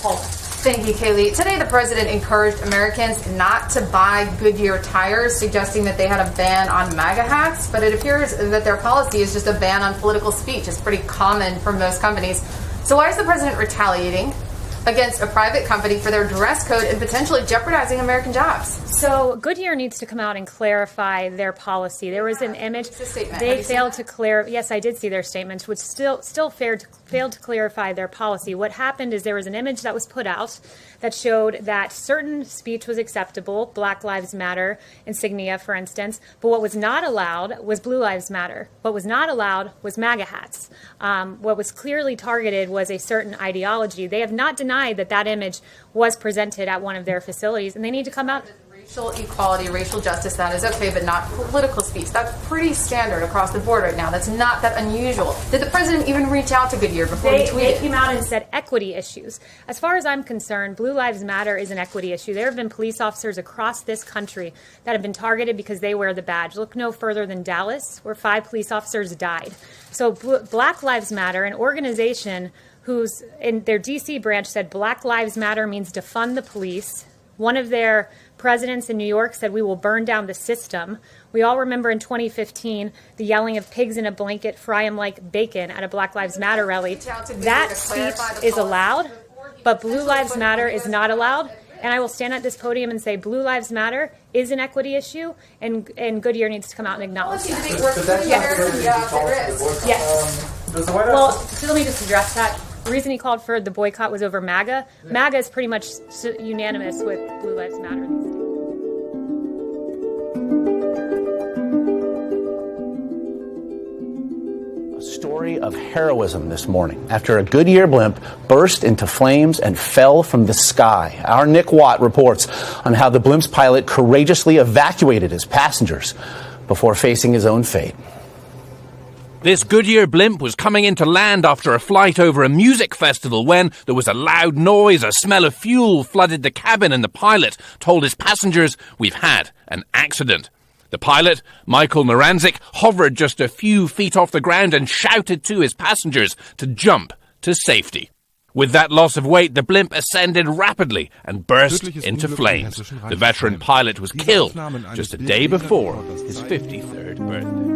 Thank you, Kaylee. Today, the president encouraged Americans not to buy Goodyear tires, suggesting that they had a ban on MAGA hats. But it appears that their policy is just a ban on political speech. It's pretty common for most companies. So why is the president retaliating against a private company for their dress code and potentially jeopardizing American jobs? So Goodyear needs to come out and clarify their policy. There was an image. They failed to clear. Yes, I did see their statements, which still failed to clarify their policy. What happened is there was an image that was put out that showed that certain speech was acceptable, Black Lives Matter insignia, for instance, but what was not allowed was Blue Lives Matter. What was not allowed was MAGA hats. What was clearly targeted was a certain ideology. They have not denied that that image was presented at one of their facilities, and they need to come out. Racial equality, racial justice, that is okay, but not political speech. That's pretty standard across the board right now. That's not that unusual. Did the president even reach out to Goodyear before he tweeted? They came out and said equity issues. As far as I'm concerned, Blue Lives Matter is an equity issue. There have been police officers across this country that have been targeted because they wear the badge. Look no further than Dallas, where 5 police officers died. So Black Lives Matter, an organization whose in their D.C. branch said Black Lives Matter means defund the police. One of their presidents in New York said we will burn down the system. We all remember in 2015 the yelling of pigs in a blanket, fry 'em like bacon at a Black Lives Matter rally. That speech is allowed, but Blue Lives Matter is not allowed. And I will stand at this podium and say Blue Lives Matter is an equity issue, and Goodyear needs to come out and acknowledge that. Yes. Well, so let me just address that. The reason he called for the boycott was over MAGA. MAGA is pretty much unanimous with Blue Lives Matter these days. A story of heroism this morning after a Goodyear blimp burst into flames and fell from the sky. Our Nick Watt reports on how the blimp's pilot courageously evacuated his passengers before facing his own fate. This Goodyear blimp was coming into land after a flight over a music festival when there was a loud noise, a smell of fuel flooded the cabin, and the pilot told his passengers, "We've had an accident." The pilot, Michael Naranzik, hovered just a few feet off the ground and shouted to his passengers to jump to safety. With that loss of weight, the blimp ascended rapidly and burst into flames. The veteran pilot was killed just a day before his 53rd birthday.